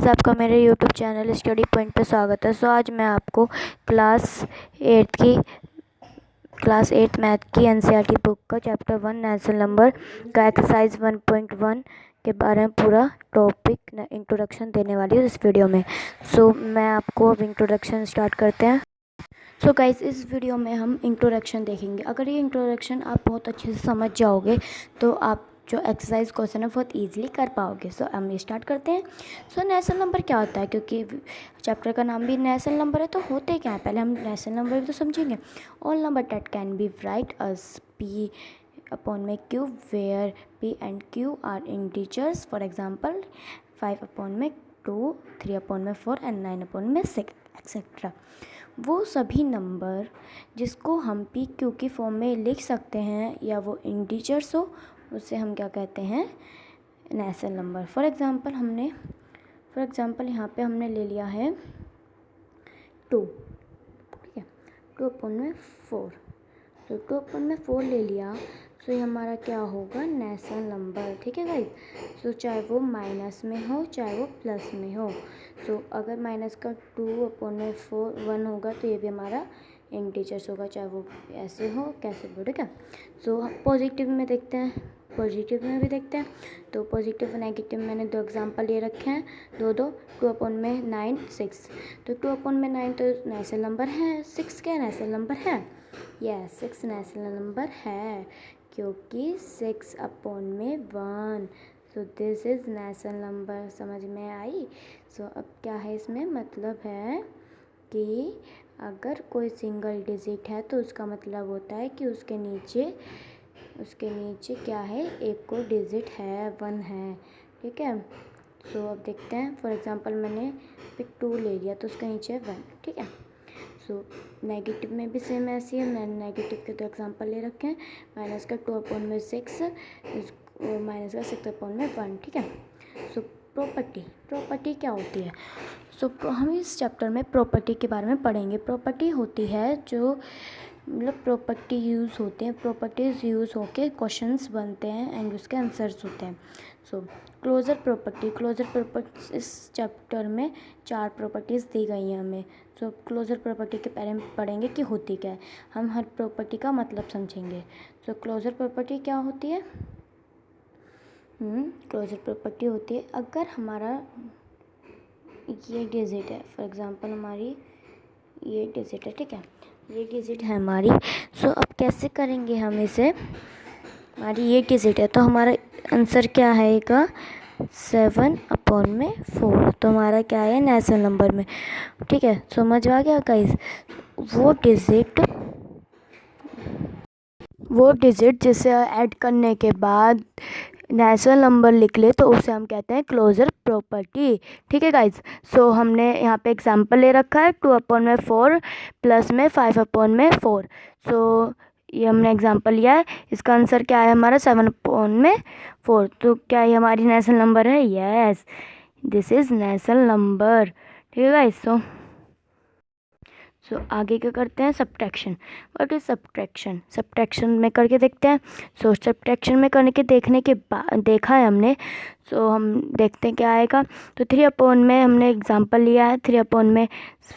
Guys, आपका मेरे YouTube channel study point पे स्वागत है। आज मैं आपको क्लास 8 मैथ की एनसीईआरटी बुक का चैप्टर 1 नेचुरल नंबर का एक्सरसाइज 1.1 के बारे में पूरा टॉपिक इंट्रोडक्शन देने वाली हूँ इस वीडियो में। मैं आपको अब इंट्रोडक्शन स्टार्ट करते हैं। गाइस, इस वीडियो में हम इंट्रोडक्शन देखेंगे। अगर ये इंट्रोडक्शन आप बहुत अच्छे से समझ जाओगे तो आप जो एक्सरसाइज क्वेश्चन है बहुत इजीली कर पाओगे। हम ये स्टार्ट करते हैं। नेचुरल नंबर क्या होता है, क्योंकि चैप्टर का नाम भी नेचुरल नंबर है तो होते क्या है, पहले हम नेचुरल नंबर भी तो समझेंगे। All number that can be write as p upon में q, where p and q are integers. For example 5 upon में 2, 3 अपॉन में 4 एंड 9 अपॉन में 6 एक्सेट्रा। वो सभी नंबर जिसको हम पी क्यू की फॉर्म में लिख सकते हैं या वो इंटीजर्स हो, उसे हम क्या कहते हैं, नेचुरल नंबर। फॉर एग्ज़ाम्पल यहाँ पे हमने ले लिया है 2, ठीक है, 2 अपॉन में 4। तो 2 अपॉन में 4 ले लिया, तो ये हमारा क्या होगा, नेचुरल नंबर। ठीक है गाइस, चाहे वो माइनस में हो चाहे वो प्लस में हो। अगर माइनस का 2 अपॉन में 1 होगा तो ये भी हमारा इंटीजर्स होगा, चाहे वो ऐसे हो कैसे भी। ठीक है, पॉजिटिव में देखते हैं, पॉजिटिव में भी देखते हैं। तो पॉजिटिव नेगेटिव मैंने 2 एग्जांपल ले रखे हैं, 2 अपॉन में 9, 6। तो 2 अपॉन में 9 तो नेचुरल नंबर है, 6 क्या नेचुरल नंबर है? यस, 6 नेचुरल नंबर है, क्योंकि 6 अपॉन में 1। This is natural number. समझ में आई? अब क्या है इसमें, मतलब है कि अगर कोई सिंगल डिजिट है तो उसका मतलब होता है कि उसके नीचे क्या है, एक को डिजिट है, 1 है। ठीक है, अब देखते हैं। फॉर एग्जांपल मैंने 2 ले लिया तो उसके नीचे 1। ठीक है, नेगेटिव में भी सेम ऐसी है। मैंने नेगेटिव के 2 एग्जांपल ले रखे हैं, माइनस का 2 अपॉन में 6 और माइनस का 6 अपॉन में 1। ठीक है, प्रॉपर्टी क्या होती है? हम इस चैप्टर में प्रॉपर्टी के बारे में पढ़ेंगे। प्रॉपर्टी होती है जो मतलब प्रॉपर्टी यूज़ होते हैं, प्रॉपर्टीज़ यूज़ होके क्वेश्चंस बनते हैं एंड उसके आंसर्स होते हैं। क्लोजर प्रॉपर्टी इस चैप्टर में 4 प्रॉपर्टीज़ दी गई हैं हमें। क्लोजर प्रॉपर्टी के बारे में पढ़ेंगे कि होती क्या है, हम हर प्रॉपर्टी का मतलब समझेंगे। क्लोजर प्रॉपर्टी क्या होती है? क्लोजर प्रॉपर्टी होती है, अगर हमारा ये डिजिट है, फॉर एग्जांपल हमारी ये डिजिट है, ठीक है, ये डिजिट है हमारी। अब कैसे करेंगे हम इसे, हमारी ये डिजिट है तो हमारा आंसर क्या आएगा, 7 अपॉन में 4। तो हमारा क्या है, नेचुरल नंबर में। ठीक है, समझ आ गया गाइस? वो डिजिट जिसे ऐड करने के बाद नेचुरल नंबर लिख ले तो उसे हम कहते हैं क्लोजर प्रॉपर्टी। ठीक है गाइज, हमने यहाँ पे एग्जांपल ले रखा है 2 अपॉन में 4 प्लस में 5 अपॉन में 4। ये हमने एग्जांपल लिया है, इसका आंसर क्या है हमारा, 7 अपॉन में 4। तो क्या ये हमारी नेचुरल नंबर है? Yes, this is natural number. ठीक है गाइज, आगे क्या करते हैं, सब्ट्रैक्शन। व्हाट इज सब्ट्रैक्शन में करके देखते हैं। सब्ट्रैक्शन में करने के देखने के बाद देखा है हमने, हम देखते हैं क्या आएगा। तो 3 अपॉन में हमने एग्जांपल लिया है, 3 अपॉन में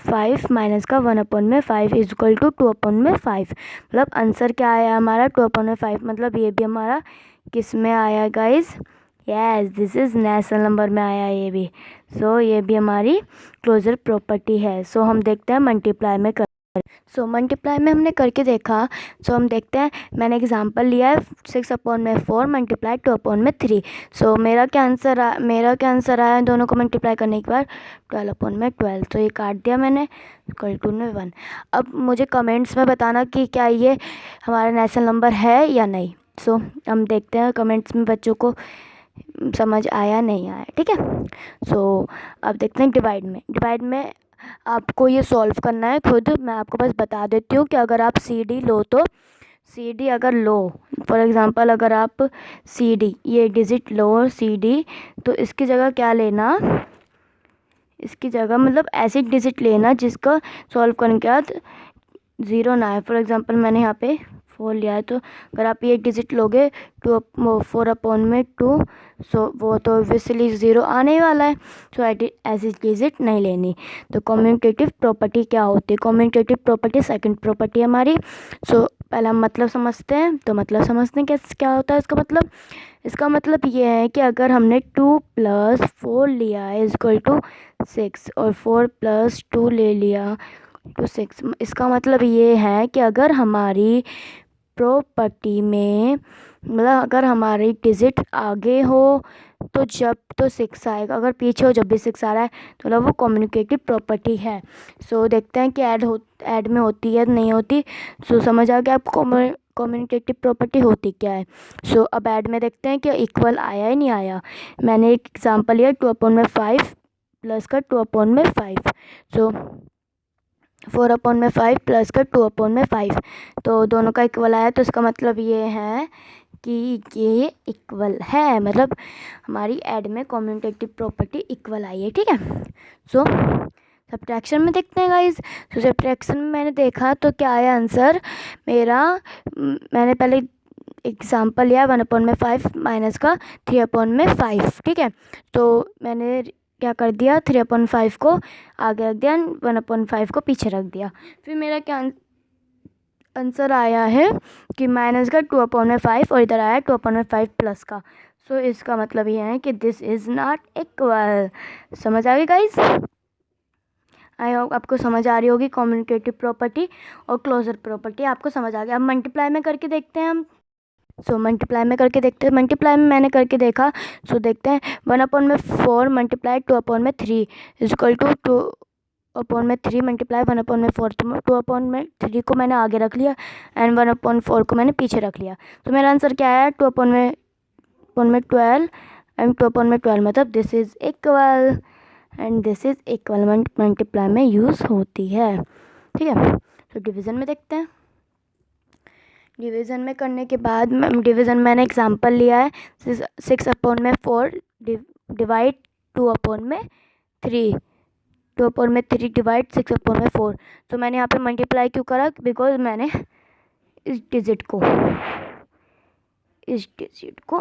5 माइनस का 1 अपॉन में 5 इज इक्वल टू 2 अपॉन में 5। मतलब आंसर क्या आया हमारा, 2 अपॉन में 5। मतलब ये भी हमारा किस में आया guys? Yes, this is natural number में आया ये भी। ये भी हमारी क्लोजर प्रॉपर्टी है। हम देखते हैं मल्टीप्लाई में कर। मल्टीप्लाई में हमने करके देखा। हम देखते हैं, मैंने एग्जांपल लिया है 6 अपॉन में 4 मल्टीप्लाई 2 अपॉन में 3। मेरा क्या आंसर आया दोनों को मल्टीप्लाई करने के बाद, 12 अपॉन में 12। तो ये काट दिया मैंने, इक्वल टू में 1। अब मुझे कमेंट्स में बताना कि क्या ये हमारा नेचुरल नंबर है या नहीं। हम देखते हैं कमेंट्स में बच्चों को समझ आया नहीं आया। ठीक है, अब देखते हैं डिवाइड में आपको ये सॉल्व करना है खुद। मैं आपको बस बता देती हूँ कि अगर आप CD लो तो CD अगर लो, फॉर एग्जांपल अगर आप CD ये डिजिट लो CD, तो इसकी जगह क्या लेना, इसकी जगह मतलब ऐसी डिजिट लेना जिसका सॉल्व करने के बाद 0 ना आए। फॉर एग्जांपल मैंने यहाँ पे 4 लिया है, तो अगर आप ये डिजिट लोगे 4 अपॉन में 2, सो वो तो ऑब्वियसली 0 आने ही वाला है, सो ऐसी डिजिट नहीं लेनी। तो कम्यूटेटिव प्रॉपर्टी क्या होती है? कम्यूटेटिव प्रॉपर्टी सेकंड प्रॉपर्टी हमारी। सो पहले हम मतलब समझते हैं। तो मतलब समझते हैं क्या होता है इसका मतलब ये है कि अगर हमने 2 + 4 लिया है इक्वल टू 6 और 4 + 2 ले लिया तो 6, इसका मतलब ये है कि अगर हमारी प्रॉपर्टी में मतलब अगर हमारी डिजिट आगे हो तो 6 आएगा, अगर पीछे हो जब भी 6 आ रहा है तो मतलब वो कम्युनिकेटिव प्रॉपर्टी है। सो देखते हैं कि ऐड में होती है नहीं होती। सो समझ आ गया आपको कम्युनिकेटिव प्रॉपर्टी होती क्या है। सो अब ऐड में देखते हैं कि इक्वल आया ही नहीं आया। मैंने एक एग्जांपल लिया 2/5 प्लस का 2/5। सो 4/5 प्लस का 2/5, तो दोनों का इक्वल आया, तो इसका मतलब ये है कि ये इक्वल है, मतलब हमारी ऐड में कम्यूटेटिव प्रॉपर्टी इक्वल आई है। ठीक है। सो सब्ट्रैक्शन में देखते हैं गाइज। तो सब्ट्रैक्शन में मैंने देखा तो क्या आया आंसर मेरा। मैंने पहले एग्जाम्पल लिया 1/5 माइनस का 3/5। ठीक है। तो मैंने क्या कर दिया, 3/5 को आगे रख दिया, 1/5 को पीछे रख दिया। फिर मेरा क्या आंसर आया है कि माइनस का 2/5 और इधर आया 2/5 प्लस का। सो इसका मतलब ये है कि दिस इज़ नॉट इक्वल। समझ आ गई गाइज? आई होप आपको समझ आ रही होगी कम्यूटेटिव प्रॉपर्टी और क्लोजर प्रॉपर्टी आपको समझ आ गया। अब मल्टीप्लाई में करके देखते हैं हम। सो मल्टीप्लाई में करके देखते हैं। मल्टीप्लाई में मैंने करके देखा। सो देखते हैं 1/4 मल्टीप्लाई 2/3 इक्वल टू 2/3 मल्टीप्लाई 1/4। तो 2/3 को मैंने आगे रख लिया एंड 1/4 को मैंने पीछे रख लिया। तो मेरा आंसर क्या है 2/12 एंड 2/12, मतलब this is equal and this is equal multiply में यूज़ होती है। ठीक है। तो डिवीज़न में देखते हैं। डिवीज़न में करने के बाद डिवीज़न मैंने एग्जांपल लिया है 6/4 डिवाइड 2/3 2/3 डिवाइड 6/4। तो मैंने यहाँ पे मल्टीप्लाई क्यों करा, बिकॉज मैंने इस डिजिट को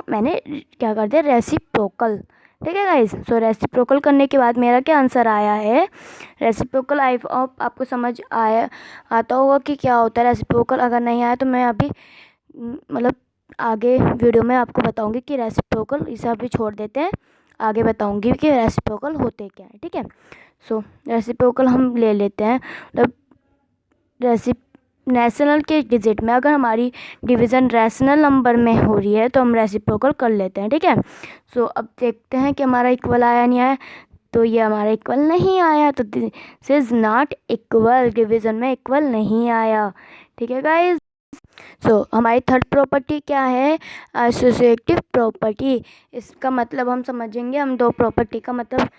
मैंने क्या कर दिया, रेसिप्रोकल। ठीक है गाइस। सो रेसिप्रोकल करने के बाद मेरा क्या आंसर आया है, रेसिप्रोकल आपको समझ आता होगा कि क्या होता है रेसिप्रोकल। अगर नहीं आया तो मैं अभी मतलब आगे वीडियो में आपको बताऊंगी कि रेसिप्रोकल, इसे अभी छोड़ देते हैं, आगे बताऊंगी कि रेसिप्रोकल होते क्या है। ठीक है। सो रेसिप्रोकल हम ले लेते हैं, मतलब रैशनल के डिजिट में अगर हमारी डिवीज़न रैशनल नंबर में हो रही है तो हम रेसिप्रोकल कर लेते हैं। ठीक है। सो अब देखते हैं कि हमारा इक्वल आया नहीं आया। तो ये हमारा इक्वल नहीं आया, तो this is not equal, division में इक्वल नहीं आया। ठीक है गाइज। सो हमारी थर्ड प्रॉपर्टी क्या है, एसोसिएटिव प्रॉपर्टी। इसका मतलब हम समझेंगे, हम दो प्रॉपर्टी का मतलब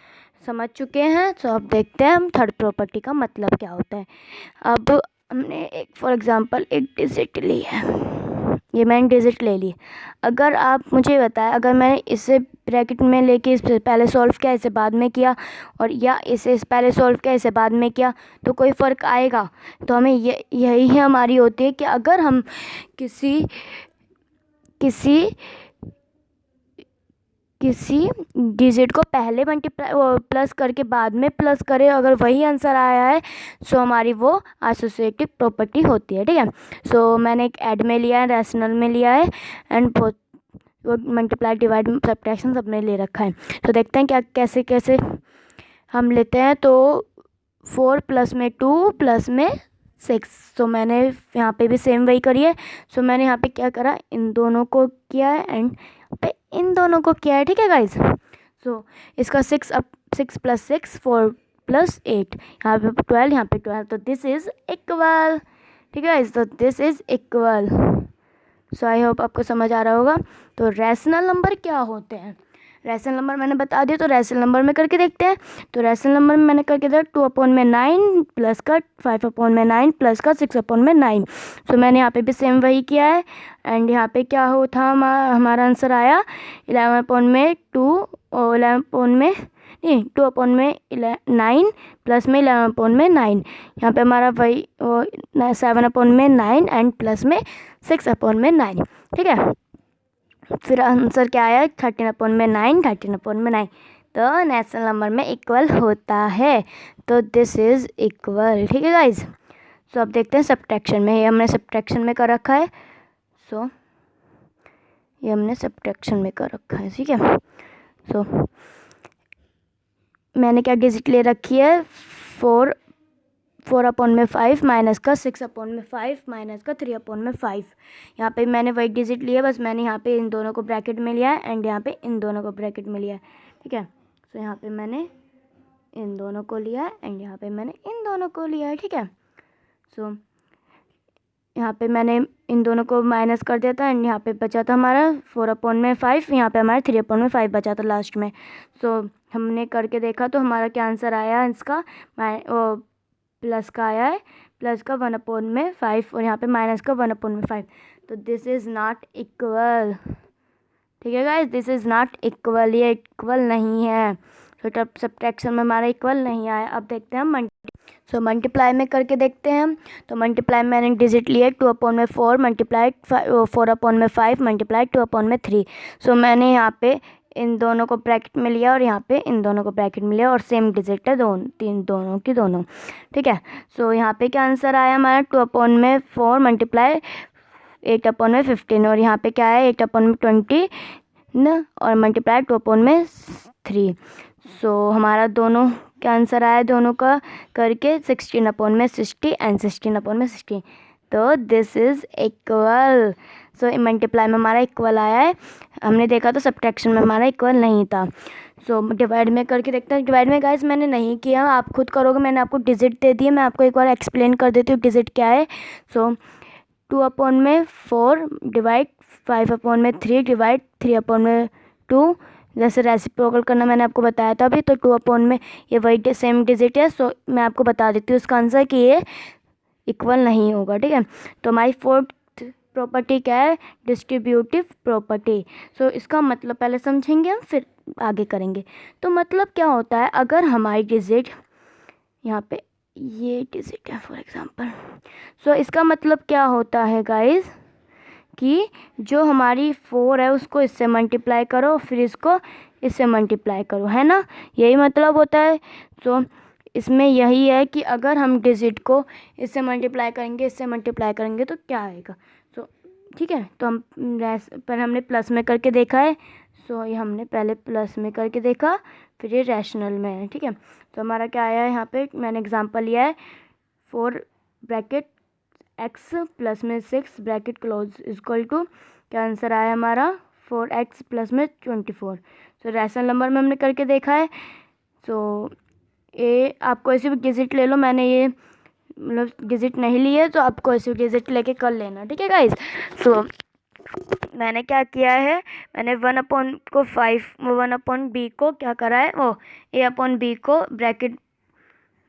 समझ चुके हैं। सो अब देखते हैं हम थर्ड प्रॉपर्टी का मतलब क्या होता है। अब हमने एक फॉर एग्जांपल एक डिजिट ली है, ये मैंने डिजिट ले ली। अगर आप मुझे बताएं, अगर मैंने इसे ब्रैकेट में लेके इसे पहले सॉल्व किया, इसे बाद में किया, और या इसे पहले सॉल्व किया इसे बाद में किया, तो कोई फ़र्क आएगा? तो हमें यही हमारी होती है कि अगर हम किसी डिजिट को पहले मल्टीप्लाई प्लस करके बाद में प्लस करें, अगर वही आंसर आया है सो हमारी वो एसोसिएटिव प्रॉपर्टी होती है। ठीक है। सो मैंने एक ऐड में लिया है, रैशनल में लिया है, एंड वो मल्टीप्लाई डिवाइड सब्ट्रैक्शन सबने ले रखा है। तो देखते हैं क्या कैसे हम लेते हैं। तो 4 प्लस में 2 प्लस में 6। सो मैंने यहाँ पे भी सेम वही करी है। सो मैंने यहाँ पे क्या करा, इन दोनों को किया है एंड पे इन दोनों को किया है। ठीक है गाइज। सो इसका 6 + 6 4 + 8, यहाँ पे 12, यहाँ पे 12, तो दिस इज़ इक्वल। ठीक है गाइज। तो this is equal. So I hope आपको समझ आ रहा होगा। तो रैशनल नंबर क्या होते हैं, रैशनल नंबर मैंने बता दिया। तो रैशनल नंबर में करके देखते हैं। तो रैशनल नंबर में मैंने करके दिया 2/9 प्लस का 5/9 प्लस का 6/9। सो मैंने यहाँ पे भी सेम वही किया है एंड यहाँ पे क्या था हमारा आंसर आया 11/2 और 2 अपॉन में 9 प्लस में 11 अपॉन में 9, यहाँ पे हमारा वही 7 अपॉन में 9 एंड प्लस में 6 अपॉन में 9, ठीक है। फिर आंसर क्या आया 13 अपॉन में 9, 13 अपॉन में 9, तो नेचुरल नंबर में इक्वल होता है, तो दिस इज़ इक्वल, ठीक है गाइज। सो अब देखते हैं सब्ट्रैक्शन में, ये हमने सब्ट्रैक्शन में कर रखा है, सो ये हमने सब्ट्रैक्शन में कर रखा है, ठीक है। सो मैंने क्या डिजिट ले रखी है 4 अपॉन में 5 माइनस का 6 अपॉन में 5 माइनस का 3 अपॉन में 5, यहाँ पे मैंने वही डिजिट लिया, बस मैंने यहाँ पे इन दोनों को ब्रैकेट में लिया है एंड यहाँ पे इन दोनों को ब्रैकेट में लिया है, ठीक है। सो यहाँ पे मैंने इन दोनों को लिया है एंड यहाँ पे मैंने इन दोनों को लिया है, ठीक है। सो यहाँ पे मैंने इन दोनों को माइनस कर दिया था एंड यहाँ पे बचा था हमारा 4 अपॉन में 5, यहाँ पे हमारा 3 अपॉन में 5 बचा था लास्ट में। सो हमने करके देखा तो हमारा क्या आंसर आया इसका, प्लस का आया है, प्लस का 1 अपॉन में 5 और यहाँ पे माइनस का 1 अपॉन में 5, तो दिस इज़ नॉट इक्वल, ठीक है guys, this is not equal, ये इक्वल नहीं है। तो तब सब्ट्रैक्शन में हमारा इक्वल नहीं आया। अब देखते हैं हम मल्टीप्लाई में करके देखते हैं हम। तो मल्टीप्लाई में मैंने डिजिट लिए 2 अपॉन में 4 मल्टीप्लाई 4 अपॉन में 5 मल्टीप्लाई 2 अपॉन में 3। सो मैंने यहाँ पे इन दोनों को ब्रैकेट में लिया और यहाँ पे इन दोनों को ब्रैकेट में लिया और सेम डिजिट है दोनों की दोनों, ठीक है। सो यहाँ पे क्या आंसर आया हमारा 2 अपॉन में 4 मल्टीप्लाई 8 अपॉन में 15 और यहाँ पे क्या है 8 अपॉन में 20 न और मल्टीप्लाई 2 अपॉन में 3। सो हमारा दोनों का आंसर आया दोनों का करके 16 अपॉन में 60 एंड 16 अपॉन में 60, तो this is equal. So multiply में हमारा इक्वल आया है, हमने देखा तो सब्ट्रैक्शन में हमारा इक्वल नहीं था। सो डिवाइड में करके देखते हैं। डिवाइड में गाइस मैंने नहीं किया, आप खुद करोगे, मैंने आपको डिजिट दे दिए, मैं आपको एक बार एक्सप्लेन कर देती हूँ डिजिट क्या है। सो 2 अपॉन में 4 डिवाइड 5 अपॉन में 3 डिवाइड 3 अपॉन में 2, जैसे रेसिप्रोकल करना मैंने आपको बताया था अभी, तो 2 अपॉन में ये वही सेम डिजिट है। सो मैं आपको बता देती हूँ इसका आंसर कि ये इक्वल नहीं होगा, ठीक है। तो हमारी फोर्थ प्रॉपर्टी क्या है, डिस्ट्रीब्यूटिव प्रॉपर्टी। सो इसका मतलब पहले समझेंगे हम फिर आगे करेंगे। तो मतलब क्या होता है, अगर हमारी डिजिट यहाँ पे ये डिजिट है फॉर एग्जांपल, सो इसका मतलब क्या होता है गाइस कि जो हमारी 4 है उसको इससे मल्टीप्लाई करो फिर इसको इससे मल्टीप्लाई करो, है ना, यही मतलब होता है। सो इसमें यही है कि अगर हम डिजिट को इससे मल्टीप्लाई करेंगे इससे मल्टीप्लाई करेंगे तो क्या आएगा। सो ठीक है, तो हम पर हमने प्लस में करके देखा है। सो ये हमने पहले प्लस में करके देखा फिर ये रैशनल में है, ठीक है। तो हमारा क्या आया है, यहाँ पे मैंने एग्जांपल लिया है 4 ब्रैकेट x प्लस में 6 ब्रैकेट क्लोज इक्वल टू, क्या आंसर आया हमारा 4x प्लस में 24। सो रैशनल नंबर में हमने करके देखा है। सो ये आपको ऐसे भी डिजिट ले लो, मैंने ये मतलब डिजिट नहीं ली है तो आपको ऐसे डिजिट लेके कर लेना, ठीक है गाइस। सो मैंने क्या किया है, मैंने 1 अपॉन को 1 अपॉन बी को क्या करा है, वो a अपॉन बी को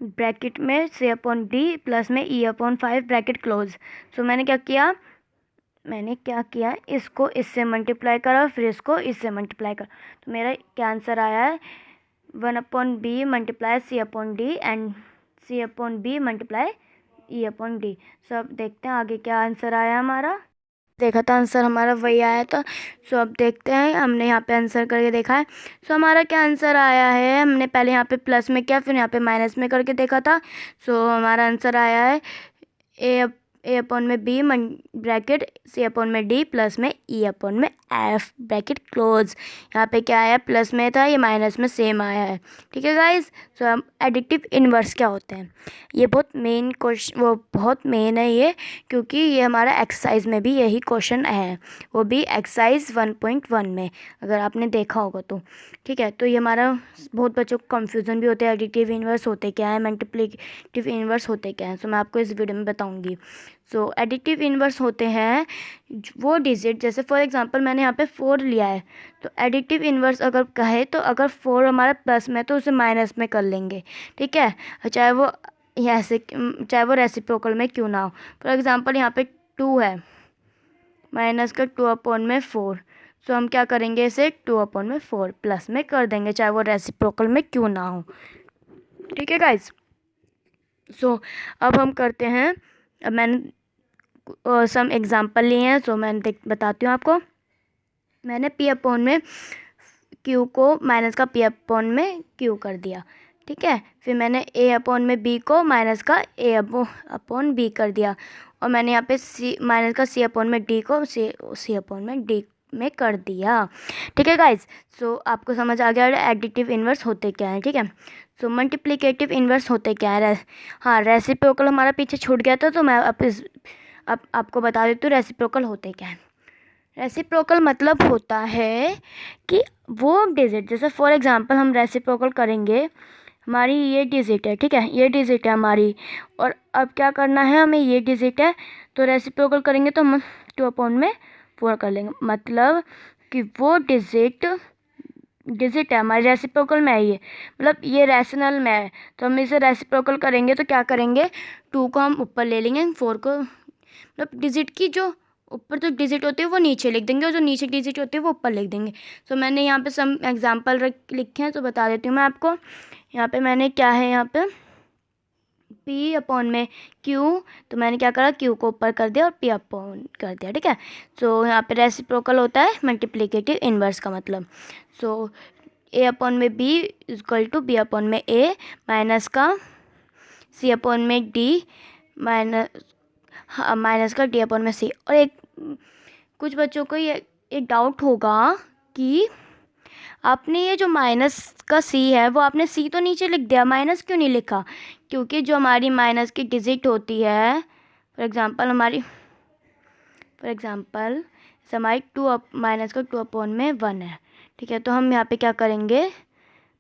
ब्रैकेट में c अपॉन डी प्लस में e अपॉन 5 ब्रैकेट क्लोज। सो मैंने क्या किया इसको इससे मल्टीप्लाई करा फिर इसको इससे मल्टीप्लाई करा, तो मेरा क्या आंसर आया है 1 upon B multiply C upon D and C upon B multiply E upon D. सब देखते हैं आगे क्या आंसर आया हमारा, देखा था आंसर हमारा वही आया था। सो अब देखते हैं, हमने यहाँ पे आंसर करके देखा है। सो हमारा क्या आंसर आया है, हमने पहले यहाँ पे प्लस में किया फिर यहाँ पे माइनस में करके देखा था। सो हमारा आंसर आया है ए अपॉन में बी ब्रैकेट सी अपॉन में डी प्लस में ई अपॉन में एफ ब्रैकेट क्लोज। यहाँ पे क्या आया, प्लस में था, ये माइनस में सेम आया है, ठीक है गाइस। सो हम एडिटिव इन्वर्स क्या होते हैं, ये बहुत मेन क्वेश्चन, वो बहुत मेन है ये, क्योंकि ये हमारा एक्सरसाइज में भी यही क्वेश्चन है, वो भी एक्सरसाइज 1.1 में अगर आपने देखा होगा तो, ठीक है। तो ये हमारा बहुत बच्चों को कन्फ्यूज़न भी होता है, एडिटिव इन्वर्स होते क्या है, मल्टीप्लिकेटिव इन्वर्स होते क्या हैं। सो मैं आपको इस वीडियो में बताऊँगी। सो एडिटिव इन्वर्स होते हैं वो डिजिट, जैसे फॉर एग्जांपल मैंने यहाँ पे 4 लिया है, तो एडिटिव इन्वर्स अगर कहे तो अगर 4 हमारा प्लस में तो उसे माइनस में कर लेंगे, ठीक है, चाहे वो रेसिप्रोकल में क्यों ना हो। फॉर एग्जांपल यहाँ पे 2 है, माइनस का 2 अपॉन में 4। सो हम क्या करेंगे, इसे 2/4 प्लस में कर देंगे, चाहे वो रेसिप्रोकल में क्यों ना हो। ठीक है गाइज। सो अब हम करते हैं, अब मैंने सम एग्जांपल लिए हैं, सो मैं बताती हूँ आपको। मैंने p/, में q को माइनस का p/, में q कर दिया। ठीक है, फिर मैंने a/, में b को माइनस का a/, b कर दिया, और मैंने यहाँ पे माइनस का c/, में d को c/, में d में कर दिया। ठीक है गाइज। सो आपको समझ आ गया एडिटिव इन्वर्स होते क्या है। ठीक है, सो मल्टीप्लिकेटिव इन्वर्स होते क्या है। हाँ, रेसिप्रोकल हमारा पीछे छूट गया था, तो मैं अब आपको बता देती हूँ रेसिप्रोकल होते क्या है। रेसिप्रोकल मतलब होता है कि वो डिजिट, जैसे फॉर एग्जांपल हम रेसिप्रोकल करेंगे, हमारी ये डिजिट है, ठीक है, ये डिजिट है हमारी, और अब क्या करना है हमें, ये डिजिट है, तो रेसिप्रोकल करेंगे तो हम 2/4 कर लेंगे, मतलब कि वो डिजिट है हमारे रेसिप्रोकल में है, ये मतलब ये रैशनल में है, तो हम इसे रेसिप्रोकल करेंगे तो क्या करेंगे, 2 को हम ऊपर ले लेंगे, 4 को, मतलब डिजिट की जो ऊपर जो डिजिट होती है वो नीचे लिख देंगे, और जो नीचे डिजिट होती है वो ऊपर लिख देंगे। तो मैंने यहाँ पे सम एग्जांपल लिखे हैं, तो बता देती हूँ मैं आपको। यहाँ पे मैंने क्या है, यहाँ पे p/, में q, तो मैंने क्या करा, q को ऊपर कर दिया और p/ कर दिया। ठीक है, सो यहाँ पे रेसिप्रोकल होता है मल्टीप्लिकेटिव इन्वर्स का मतलब। सो a/, में b इक्वल टू b/, में a माइनस का c/, में d माइनस का d/, में c। और एक कुछ बच्चों को ये डाउट होगा कि आपने ये जो माइनस का c है वो आपने c तो नीचे लिख दिया, माइनस क्यों नहीं लिखा, क्योंकि जो हमारी माइनस की डिजिट होती है, फॉर एग्जांपल हमारी 2 माइनस का 2/, में 1 है। ठीक है, तो हम यहाँ पे क्या करेंगे,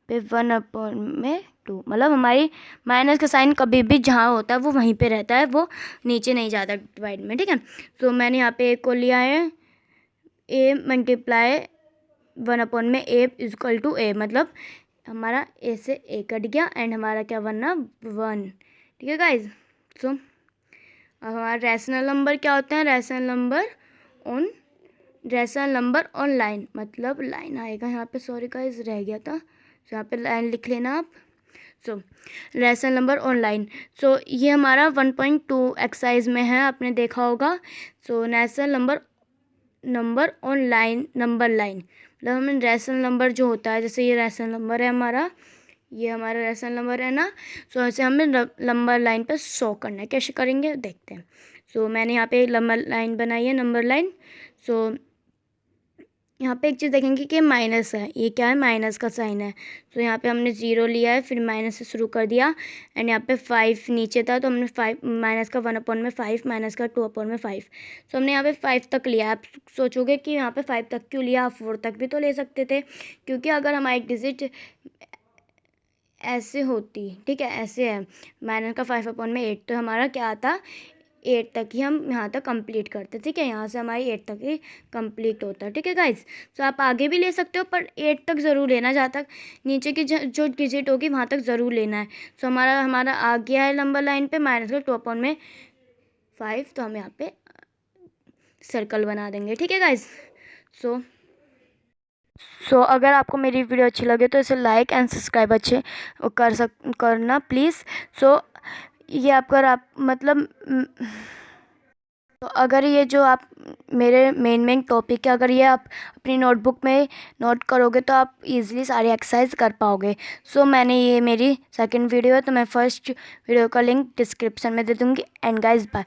पे 1/, में 2, मतलब हमारी माइनस का साइन कभी भी जहाँ होता है वो वहीं पे रहता है, वो नीचे नहीं जाता डिवाइड में। ठीक है, तो मैंने यहाँ पे a को लिया है, a मल्टीप्लाई 1/, में a इक्वल टू a, मतलब हमारा a से a कट गया एंड हमारा क्या बनना, 1। ठीक है गाइज। सो अब हमारा रैशनल नंबर क्या होते हैं, रैशनल नंबर ऑन लाइन, मतलब लाइन आएगा यहाँ पे, सॉरी गाइज रह गया था, तो यहाँ पे लाइन लिख लेना आप। So rational number on line, so ये हमारा 1.2 एक्सरसाइज में है, आपने देखा होगा। So rational number on line, number line, मतलब हमें रैशनल नंबर जो होता है, जैसे ये रैशनल नंबर है हमारा, ये हमारा रैशनल नंबर है ना, सो ऐसे हमें नंबर लाइन पे शो करना है। कैसे करेंगे देखते हैं। सो मैंने यहाँ पे नंबर लाइन बनाई है, नंबर लाइन। सो यहाँ पे एक चीज़ देखेंगे कि माइनस है, ये क्या है, माइनस का साइन है, तो यहाँ पे हमने 0 लिया है, फिर माइनस से शुरू कर दिया, एंड यहाँ पे 5 नीचे था, तो हमने 5 माइनस का 1/, में 5 माइनस का 2/, में 5, तो हमने यहाँ पे 5 तक लिया। आप सोचोगे कि यहाँ पे 5 तक क्यों लिया, आप 4 तक भी तो ले सकते थे, क्योंकि अगर हमारी डिजिट ऐसे होती, ठीक है, ऐसे है, माइनस का 5/, में 8, तो हमारा क्या आता, 8 तक ही हम यहाँ तक कंप्लीट करते। ठीक है, यहाँ से हमारी 8 तक ही कंप्लीट होता है। ठीक है गाइज, तो आप आगे भी ले सकते हो, पर 8 तक ज़रूर लेना, जहाँ तक नीचे की जो डिजिट होगी वहाँ तक ज़रूर लेना है। सो हमारा आ गया है नंबर लाइन पे माइनस का 2/, में 5, तो हम यहाँ पे सर्कल बना देंगे। ठीक है गाइज। सो अगर आपको मेरी वीडियो अच्छी लगे तो इसे लाइक एंड सब्सक्राइब अच्छे करना प्लीज़। सो ये आप मतलब तो अगर ये जो आप मेरे मेन टॉपिक है, अगर ये आप अपनी नोटबुक में नोट करोगे तो आप इजीली सारी एक्सरसाइज कर पाओगे। सो मैंने ये मेरी सेकंड वीडियो है, तो मैं फर्स्ट वीडियो का लिंक डिस्क्रिप्शन में दे दूँगी। And guys bye.